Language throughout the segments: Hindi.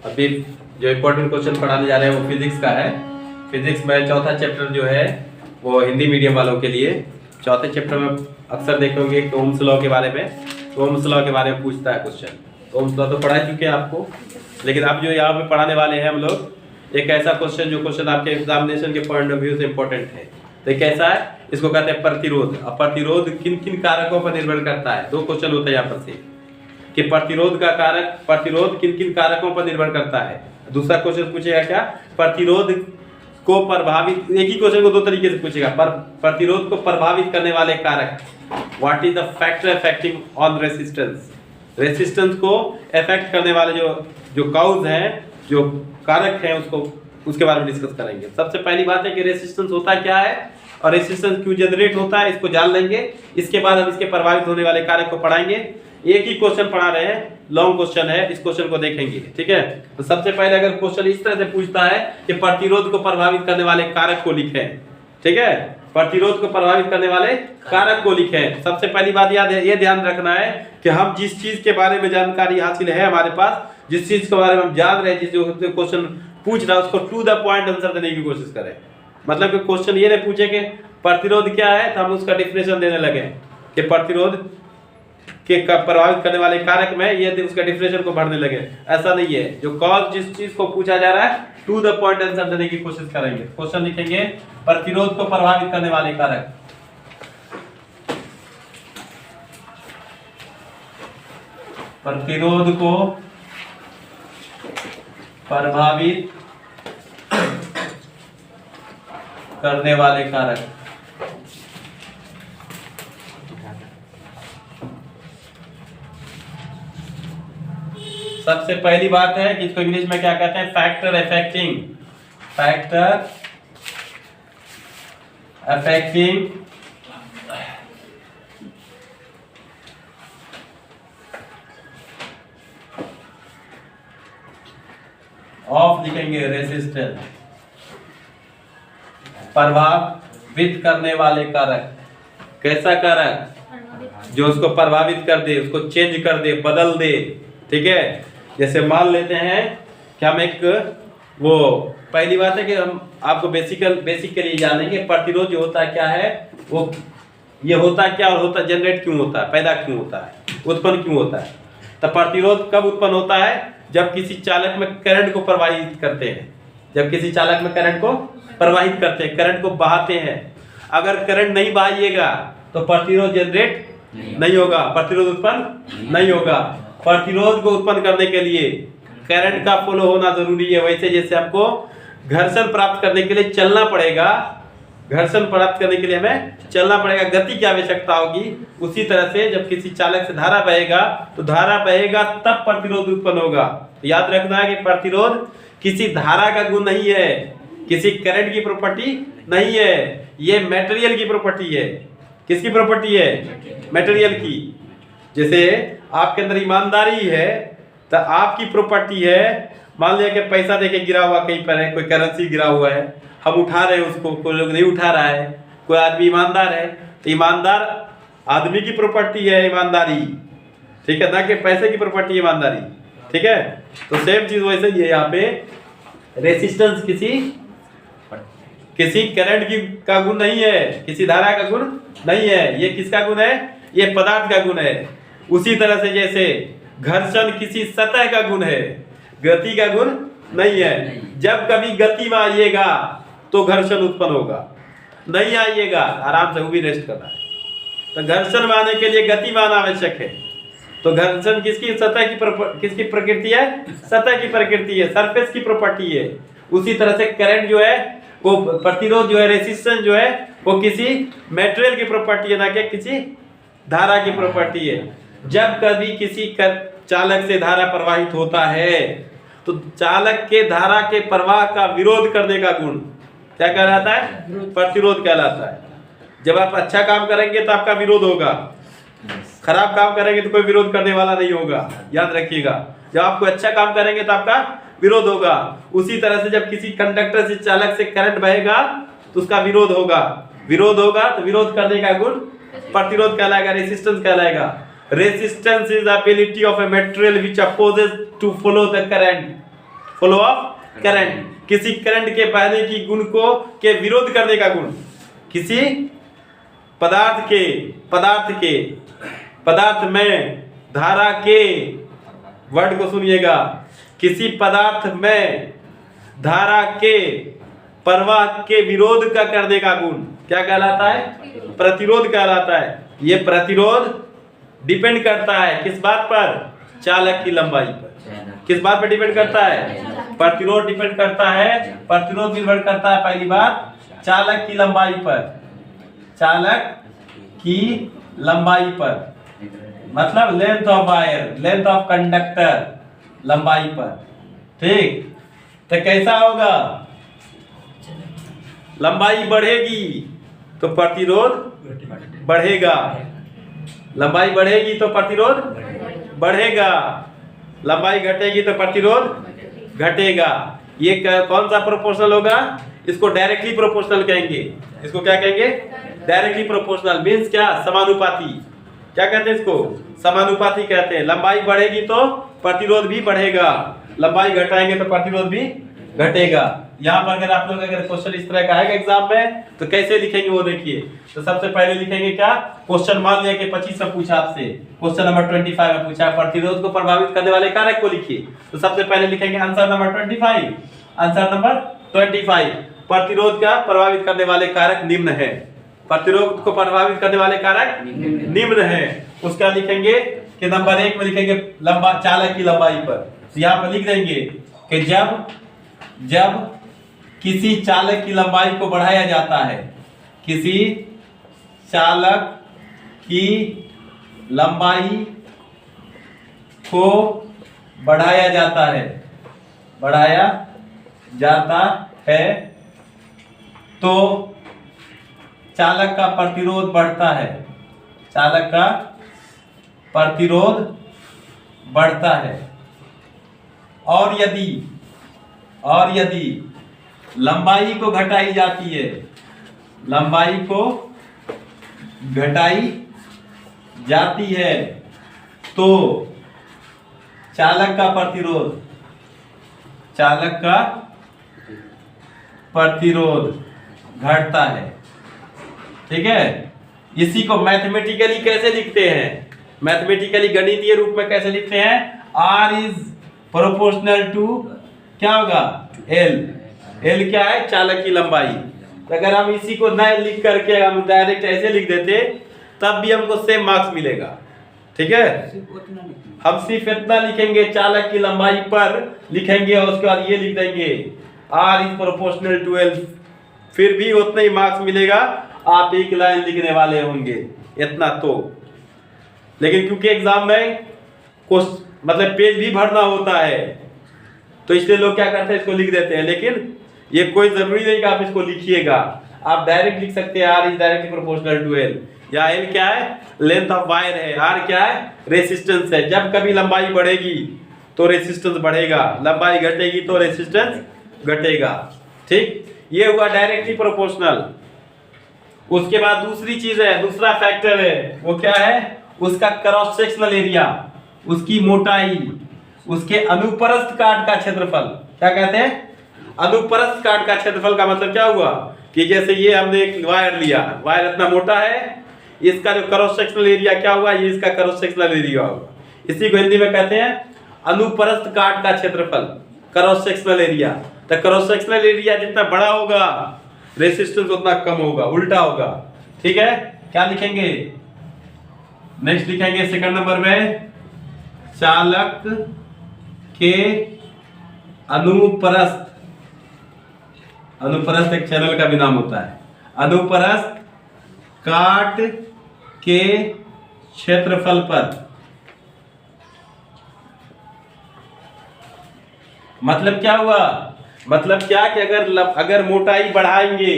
अभी जो इम्पोर्टेंट क्वेश्चन पढ़ाने जा रहे हैं वो फिजिक्स का है। फिजिक्स में चौथा चैप्टर जो है वो हिंदी मीडियम वालों के लिए। चौथे चैप्टर में अक्सर देखोगे कि ओम्स लॉ के बारे में, ओम्स लॉ के बारे में पूछता है क्वेश्चन। ओम्स लॉ तो पढ़ा चुके हैं आपको, लेकिन अब जो यहाँ पे पढ़ाने वाले हैं हम लोग एक ऐसा क्वेश्चन जो क्वेश्चन आपके एग्जामिनेशन के पॉइंट ऑफ व्यू से इम्पोर्टेंट है। तो कैसा है, इसको कहते हैं प्रतिरोध। अब प्रतिरोध किन किन कारकों पर निर्भर करता है, दो क्वेश्चन होता है यहाँ पर से कि प्रतिरोध का कारक, प्रतिरोध किन किन कारकों पर निर्भर करता है। दूसरा क्वेश्चन पूछेगा क्या, प्रतिरोध को प्रभावित, एक ही क्वेश्चन को दो तरीके से पूछेगा, प्रतिरोध को प्रभावित करने वाले कारक, what is the factor affecting on resistance, resistance को अफेक्ट करने वाले जो काउज हैं, जो कारक हैं, उसके बारे में डिस्कस करेंगे। सबसे पहली बात है कि रेसिस्टेंस होता क्या है और रेसिस्टेंस क्यों जनरेट होता है, इसको जान लेंगे। इसके बाद हम इसके प्रभावित होने वाले कारक को पढ़ाएंगे। एक ही क्वेश्चन पढ़ा रहे हैं, लॉन्ग क्वेश्चन है, इस क्वेश्चन को देखेंगे, ठीक है। तो सबसे पहले अगर क्वेश्चन इस तरह से पूछता है कि प्रतिरोध को प्रभावित करने वाले कारक को लिखें, ठीक है, प्रतिरोध को प्रभावित करने वाले कारक को लिखें। सबसे पहली बात याद है, ये ध्यान रखना है कि हम जिस चीज के बारे में जानकारी हासिल है हमारे पास, जिस चीज के बारे में हम जान रहे हैं, जिस जो क्वेश्चन पूछ रहा है उसको टू द पॉइंट आंसर देने की कोशिश करें। मतलब कि क्वेश्चन ये नहीं पूछे कि प्रतिरोध क्या है तो हम उसका डिफिनेशन देने लगे कि प्रतिरोध के प्रभावित करने वाले कारक में ये उसका डिफिनेशन को भरने लगे, ऐसा नहीं है। जो कॉज जिस चीज को पूछा जा रहा है टू द पॉइंट आंसर देने की कोशिश करेंगे। क्वेश्चन लिखेंगे प्रतिरोध को प्रभावित करने वाले कारक, प्रतिरोध को प्रभावित करने वाले कारक। सबसे पहली बात है कि इसको इंग्लिश में क्या कहते हैं, factor affecting, factor affecting of, लिखेंगे रेसिस्टेंस, प्रभावित करने वाले कारक। कैसा कारक, जो उसको प्रभावित कर दे, उसको चेंज कर दे, बदल दे, ठीक है। जैसे मान लेते हैं कि हम एक, वो पहली बात है कि हम आपको बेसिकली जानेंगे प्रतिरोध जो होता है क्या है, वो ये होता है क्या और होता जनरेट क्यों होता है, पैदा क्यों होता है, उत्पन्न क्यों होता है। तो प्रतिरोध कब उत्पन्न होता है, जब किसी चालक में करंट को प्रवाहित करते हैं, जब किसी चालक में करंट को प्रवाहित करते हैं, करंट को बहाते हैं। अगर करंट नहीं बहाइएगा तो प्रतिरोध जनरेट नहीं होगा, प्रतिरोध उत्पन्न नहीं होगा। प्रतिरोध को उत्पन्न करने के लिए करंट का फ्लो होना जरूरी है। वैसे जैसे हमको घर्षण प्राप्त करने के लिए चलना पड़ेगा, घर्षण प्राप्त करने के लिए हमें चलना पड़ेगा, गति की आवश्यकता होगी, उसी तरह से जब किसी चालक से धारा बहेगा तो धारा बहेगा तब प्रतिरोध उत्पन्न होगा। याद रखना है कि प्रतिरोध किसी धारा का गुण नहीं है, किसी करंट की प्रॉपर्टी नहीं है, ये मटेरियल की प्रॉपर्टी है। किसकी प्रॉपर्टी है, मटेरियल की। जैसे आपके अंदर ईमानदारी है तो आपकी प्रॉपर्टी है। मान लिया कि पैसा देके गिरा हुआ कहीं पर है, कोई करेंसी गिरा हुआ है, हम उठा रहे हैं उसको, कोई लोग नहीं उठा रहा है, कोई आदमी ईमानदार है, तो ईमानदार आदमी की प्रॉपर्टी है ईमानदारी, ठीक है ना, कि पैसे की प्रॉपर्टी है ईमानदारी, ठीक है। तो सेम चीज वैसे ही है यहाँ पे, रेसिस्टेंस किसी करंट की का गुण नहीं है, किसी धारा का गुण नहीं है, ये किसका गुण है, ये पदार्थ का गुण है। उसी तरह से जैसे घर्षण किसी सतह का गुण है, गति का गुण नहीं है। जब कभी गति में आइएगा तो घर्षण उत्पन्न होगा, नहीं आइएगा आराम से वो भी रेस्ट करना है। तो घर्षण में आने के लिए गति में आना आवश्यक है। तो घर्षण किसकी, सतह की किसकी प्रकृति है, सतह की प्रकृति है, सरफेस की प्रॉपर्टी है। उसी तरह से करंट जो है, वो प्रतिरोध जो है, रेसिस्टेंस जो है, वो किसी मटेरियल की प्रॉपर्टी है, ना कि किसी धारा की प्रॉपर्टी है। जब कभी किसी चालक से धारा प्रवाहित होता है तो चालक के धारा के प्रवाह का विरोध करने का गुण क्या कहलाता है, प्रतिरोध कहलाता है। जब आप अच्छा काम करेंगे तो आपका विरोध होगा, खराब काम करेंगे तो कोई विरोध करने वाला नहीं होगा, याद रखिएगा। जब आपको अच्छा काम करेंगे तो आपका विरोध होगा। उसी तरह से जब किसी कंडक्टर से, चालक से करंट बहेगा तो उसका विरोध होगा, विरोध होगा तो विरोध करने का गुण प्रतिरोध कहलाएगा, रेसिस्टेंस कहलाएगा। Resistance is the ability of a material which opposes to follow the current. Flow of current, किसी करंट के बहने की गुण को के विरोध करने का गुण, किसी पदार्थ में धारा के, वर्ड को सुनिएगा, किसी पदार्थ में धारा के प्रवाह के विरोध का करने का गुण क्या कहलाता है? प्रतिरोध कहलाता है। ये प्रतिरोध डिपेंड करता है किस बात पर? चालक की लंबाई पर। किस बात पर डिपेंड करता है? प्रतिरोध डिपेंड करता है, प्रतिरोध निर्भर करता है पहली बात चालक की लंबाई पर, चालक की लंबाई पर, मतलब length of wire, length of conductor, लंबाई पर। ठीक, तो कैसा होगा? लंबाई बढ़ेगी तो प्रतिरोध बढ़ेगा, लंबाई बढ़ेगी तो प्रतिरोध बढ़ेगा, लंबाई घटेगी तो प्रतिरोध घटेगा। ये कौन सा प्रोपोर्शनल होगा? इसको डायरेक्टली प्रोपोर्शनल कहेंगे। इसको क्या कहेंगे? डायरेक्टली प्रोपोर्शनल मींस क्या? समानुपाती। क्या कहते हैं इसको? समानुपाती कहते हैं। लंबाई बढ़ेगी तो प्रतिरोध भी बढ़ेगा, लंबाई घटाएंगे तो प्रतिरोध भी घटेगा। यहाँ पर अगर आप लोग अगर क्वेश्चन इस तरह का आएगा एग्जाम में तो कैसे लिखेंगे वो देखिए। तो सबसे पहले लिखेंगे क्या? क्वेश्चन मान लिया कि 25 में पूछा आपसे, क्वेश्चन नंबर 25 में पूछा प्रतिरोध को प्रभावित करने वाले कारक को लिखिए। तो सबसे पहले लिखेंगे आंसर नंबर 25, आंसर नंबर 25, प्रतिरोध का प्रभावित करने वाले कारक निम्न है, प्रतिरोध को प्रभावित करने वाले कारक निम्न है। उसका लिखेंगे कि नंबर 1 में लिखेंगे लंबा चालक की लंबाई पर। तो यहाँ पर लिख देंगे कि जब किसी चालक की लंबाई को बढ़ाया जाता है, किसी चालक की लंबाई को बढ़ाया जाता है, तो चालक का प्रतिरोध बढ़ता है, चालक का प्रतिरोध बढ़ता है। और यदि लंबाई को घटाई जाती है, लंबाई को घटाई जाती है तो चालक का प्रतिरोध घटता है। ठीक है, इसी को मैथमेटिकली कैसे लिखते हैं? मैथमेटिकली गणितीय रूप में कैसे लिखते हैं? R इज प्रोपोर्शनल टू क्या होगा? L क्या है? चालक की लंबाई। तो अगर हम इसी को न लिख करके हम डायरेक्ट ऐसे लिख देते तब भी हमको सेम मार्क्स मिलेगा। ठीक है, हम सिर्फ इतना लिखेंगे चालक की लंबाई पर लिखेंगे और उसके बाद ये लिख देंगे R is proportional to L, फिर भी उतना ही मार्क्स मिलेगा। आप एक लाइन लिखने वाले होंगे इतना तो। लेकिन क्योंकि एग्जाम में मतलब पेज भी भरना होता है तो इसलिए लोग क्या करते हैं, इसको लिख देते हैं। लेकिन ये कोई जरूरी नहीं कि आप इसको लिखिएगा, आप डायरेक्ट लिख सकते हैं R is directly proportional to L। या L क्या है? लेंथ ऑफ वायर है। R क्या है? रेसिस्टेंस है। जब कभी लंबाई बढ़ेगी तो रेसिस्टेंस बढ़ेगा, लंबाई घटेगी तो रेसिस्टेंस घटेगा। ठीक, ये हुआ डायरेक्टली प्रोपोर्शनल। उसके बाद दूसरी चीज है, दूसरा फैक्टर है, वो क्या है? उसका क्रॉस सेक्शनल एरिया, उसकी मोटाई, उसके अनुप्रस्थ काट का क्षेत्रफल। क्या कहते हैं? अनुप्रस्थ काट का क्षेत्रफल का मतलब क्या हुआ कि जैसे ये हमने एक वायर लिया, वायर इतना मोटा है, इसका जो क्रॉस सेक्शनल एरिया क्या हुआ? ये इसका क्रॉस सेक्शनल एरिया होगा। इसी को हिंदी में कहते हैं अनुप्रस्थ काट का क्षेत्रफल, क्रॉस सेक्शनल एरिया। तो क्रॉस सेक्शनल एरिया जितना बड़ा होगा रेसिस्टेंस उतना कम होगा, उल्टा होगा। ठीक है, क्या लिखेंगे? नेक्स्ट लिखेंगे सेकंड नंबर में चालक के अनुप्रस्थ, अनुप्रस्थ एक चैनल का भी नाम होता है, अनुप्रस्थ काट के क्षेत्रफल पर। मतलब क्या हुआ? मतलब क्या कि अगर मोटाई बढ़ाएंगे,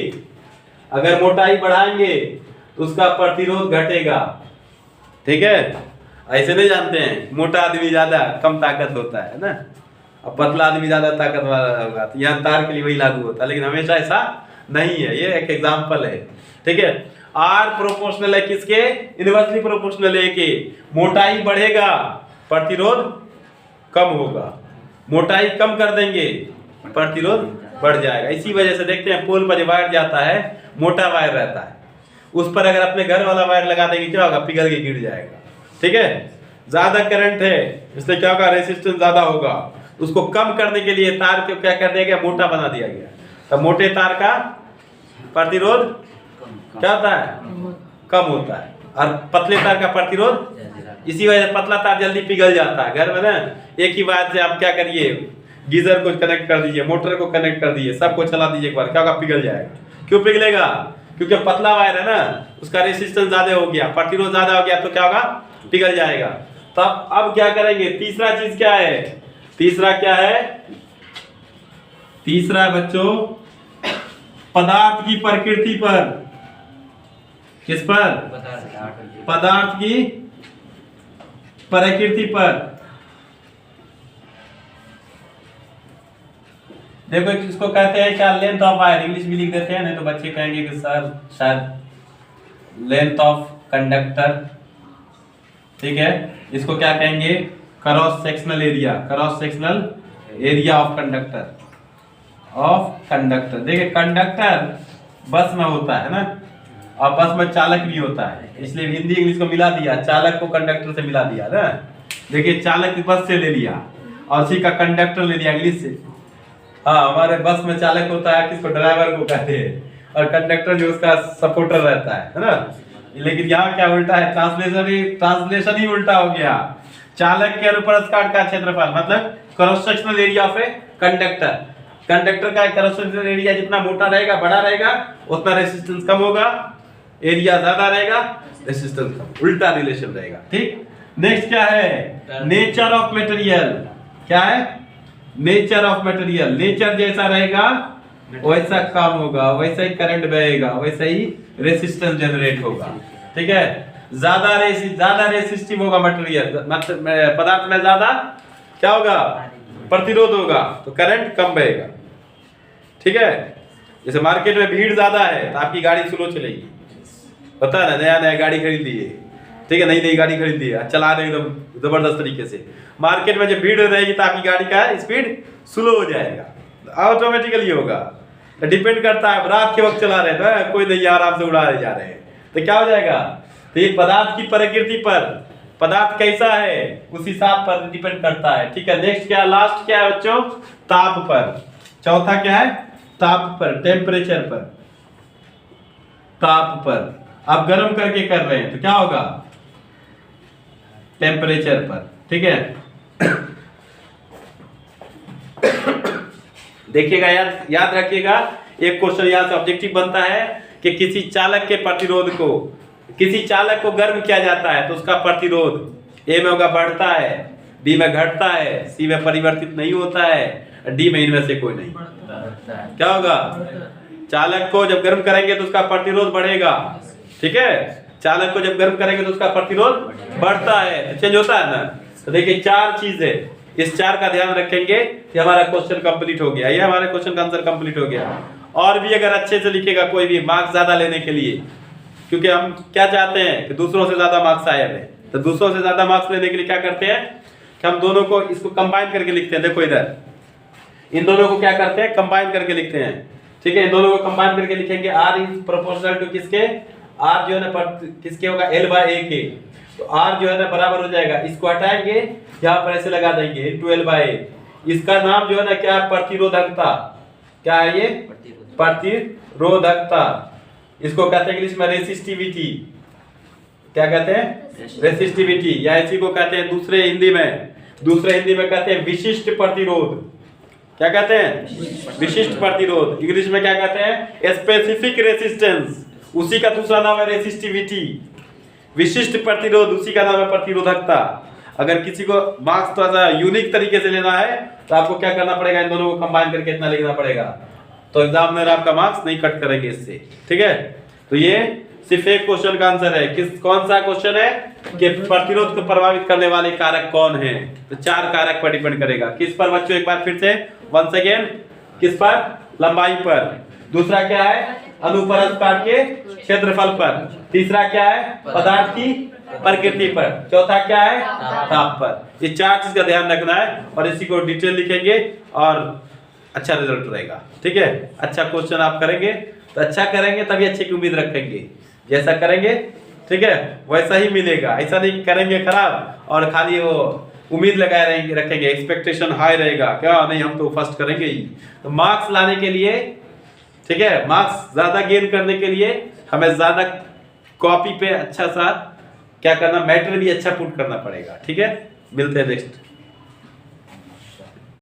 अगर मोटाई बढ़ाएंगे तो उसका प्रतिरोध घटेगा। ठीक है, ऐसे नहीं जानते हैं मोटा आदमी ज्यादा कम ताकत होता है ना, अब पतला आदमी ज्यादा ताकत वाला होगा, तो यहाँ तार के लिए वही लागू होता है, लेकिन हमेशा ऐसा नहीं है। ये एक एग्जाम्पल है। ठीक है, R प्रोपोर्शनल है किसके? इनवर्सली प्रोपोर्शनल है कि मोटाई बढ़ेगा प्रतिरोध कम होगा, मोटाई कम कर देंगे, प्रतिरोध बढ़ जाएगा। इसी वजह से देखते हैं पोल पर जो वायर जाता है मोटा वायर रहता है, उस पर अगर अपने घर वाला वायर लगा देंगे क्या होगा, पिघल के गिर जाएगा। ठीक है, ज्यादा करंट है इसलिए क्या होगा, रेसिस्टेंस ज्यादा होगा। उसको कम करने के लिए तार को क्या कर दिया गया, मोटा बना दिया गया। तो मोटे तार का प्रतिरोध क्या होता है, कम होता है, और पतले तार का प्रतिरोध, इसी वजह से पतला तार जल्दी पिघल जाता है। घर में ना एक ही बात से आप क्या करिए, गीजर को कनेक्ट कर दीजिए, मोटर को कनेक्ट कर दीजिए, सबको चला दीजिए एक बार, क्या होगा, पिघल जाएगा। क्यों पिघलेगा, क्योंकि पतला वायर है ना, उसका रेसिस्टेंस ज्यादा हो गया, प्रतिरोध ज्यादा हो गया, तो क्या होगा, पिघल जाएगा। तब अब क्या करेंगे, तीसरा चीज क्या है, तीसरा क्या है, तीसरा बच्चों पदार्थ की प्रकृति पर, किस पर, पदार्थ की प्रकृति पर। देखो इसको कहते हैं क्या, लेंथ ऑफ वायर, इंग्लिश में लिख देते हैं, नहीं तो बच्चे कहेंगे कि सर शायद लेंथ ऑफ कंडक्टर। ठीक है, इसको क्या कहेंगे, cross sectional area, cross sectional area of conductor, of conductor. देखिए कंडक्टर बस में होता है ना, और बस में चालक भी होता है, इसलिए हिंदी इंग्लिश को मिला दिया, चालक को कंडक्टर से मिला दिया ना। देखिए चालक बस से ले लिया और उसी का कंडक्टर ले लिया इंग्लिश से। हाँ, हमारे बस में चालक होता है, किसको, ड्राइवर को कहते हैं, और कंडक्टर जो उसका सपोर्टर रहता है ना। लेकिन यहाँ क्या उल्टा है, ट्रांसलेशन ही उल्टा हो गया। चालक के अनुप्रस्थ का क्षेत्रफल मतलब cross sectional area of a conductor, conductor का क्रॉस सेक्शनल एरिया जितना मोटा रहेगा, बड़ा रहेगा, उतना रेसिस्टेंस कम होगा, एरिया ज्यादा रहेगा, रेसिस्टेंस कम, उल्टा रिलेशन रहेगा। ठीक, नेक्स्ट क्या है, नेचर ऑफ मटेरियल। क्या है, नेचर ऑफ मटेरियल। नेचर जैसा रहेगा वैसा काम होगा, वैसा ही करंट बहेगा, वैसा ही रेसिस्टेंस जनरेट होगा। ठीक है, ज्यादा रेसिस्टिव होगा मटेरियल, पदार्थ में ज्यादा क्या होगा, प्रतिरोध होगा, तो करंट कम बहेगा। ठीक है, जैसे मार्केट में भीड़ ज्यादा है तो आपकी गाड़ी स्लो चलेगी, पता है ना, नया गाड़ी खरीद लिए, ठीक है, नई गाड़ी खरीद ली, चला रहे एकदम जबरदस्त तरीके से, मार्केट में जब भीड़ रहेगी तो आपकी गाड़ी का स्पीड स्लो हो जाएगा, ऑटोमेटिकली होगा। डिपेंड करता है, रात के वक्त चला रहे थे, कोई नहीं, आराम से उड़ा जा रहे हैं, तो क्या हो जाएगा। तो ये पदार्थ की प्रकृति पर, पदार्थ कैसा है उस हिसाब पर डिपेंड करता है। ठीक है, नेक्स्ट क्या, लास्ट क्या है बच्चों, ताप पर। चौथा क्या है, ताप पर, टेम्परेचर पर, ताप पर। आप गर्म करके कर रहे हैं तो क्या होगा, टेम्परेचर पर। ठीक है, देखिएगा, याद रखिएगा, एक क्वेश्चन यहाँ से ऑब्जेक्टिव बनता है कि किसी चालक के प्रतिरोध को, किसी चालक को गर्म किया जाता है तो उसका प्रतिरोध ए में होगा, बढ़ता है, बी में घटता है, सी में परिवर्तित नहीं होता है, डी में इनमें से कोई नहीं। क्या होगा, चालक को जब गर्म करेंगे तो उसका प्रतिरोध बढ़ेगा। ठीक है, चालक को जब गर्म करेंगे तो उसका प्रतिरोध बढ़ता है, चेंज होता है ना। तो देखिए चार चीज है, इस चार का ध्यान रखेंगे कि हमारा क्वेश्चन कंप्लीट हो गया, ये हमारे क्वेश्चन का आंसर कंप्लीट हो गया। और भी अगर अच्छे से लिखेगा कोई भी, मार्क्स ज्यादा लेने के लिए, क्योंकि हम क्या चाहते हैं कि दूसरों से ज्यादा मार्क्स आए हमें, तो दूसरों से ज्यादा मार्क्स लेने के लिए क्या करते हैं कि हम दोनों को इसको कंबाइन करके लिखते हैं। देखो इधर, इन दोनों को क्या करते हैं, कंबाइन करके लिखते हैं। ठीक है, इन दोनों को कंबाइन करके लिखेंगे, आर इज प्रोपोर्शनल टू किसके, आर जो है ना किसके होगा, एल बाय ए के, तो आर जो है ना बराबर हो जाएगा, इसको हटाएंगे, यहाँ पर ऐसे लगा देंगे इनटू एल बाय ए। इसका नाम जो है ना क्या, प्रतिरोधकता। क्या है ये, प्रतिरोधकता। इसको कहते हैं इंग्लिश में रेसिस्टिविटी। क्या कहते हैं, रेसिस्टिविटी, या इसी को कहते हैं दूसरे हिंदी में कहते हैं विशिष्ट प्रतिरोध। क्या कहते हैं, विशिष्ट प्रतिरोध। इंग्लिश में क्या कहते हैं, स्पेसिफिक रेसिस्टेंस, उसी का दूसरा नाम है रेसिस्टिविटी। विशिष्ट प्रतिरोध, उसी का नाम है प्रतिरोधकता। अगर किसी को मार्क्स थोड़ा सा यूनिक तरीके से लेना है तो आपको क्या करना पड़ेगा, इन दोनों को कंबाइन करके इतना लिखना पड़ेगा, तो एग्जामिनर आपका मार्क्स नहीं कट करेंगे इससे। ठीक है, तो ये सिर्फ एक क्वेश्चन का आंसर है। कौन सा क्वेश्चन है कि प्रतिरोध को प्रभावित करने वाले कारक कौन है, तो चार कारक पर डिपेंड करेगा। किस पर बच्चों, एक बार फिर से वंस अगेन, किस पर, लंबाई पर। दूसरा क्या है, अनुप्रस्थ काट के क्षेत्रफल पर, तीसरा क्या है पदार्थ की प्रकृति पर, चौथा क्या है ताप पर। ये 4 चीज का ध्यान रखना है और इसी को डिटेल लिखेंगे और अच्छा रिजल्ट रहेगा। ठीक है, अच्छा क्वेश्चन आप करेंगे तो अच्छा करेंगे तभी अच्छे की उम्मीद रखेंगे, जैसा करेंगे ठीक है वैसा ही मिलेगा। ऐसा नहीं करेंगे खराब और खाली वो उम्मीद लगाए रहेंगे, रखेंगे, एक्सपेक्टेशन हाई रहेगा, क्या नहीं हम तो फर्स्ट करेंगे ही। तो मार्क्स लाने के लिए ठीक है, मार्क्स ज्यादा गेन करने के लिए हमें ज्यादा कॉपी पे अच्छा सा क्या करना, मैटर भी अच्छा पुट करना पड़ेगा। ठीक है, मिलते हैं नेक्स्ट।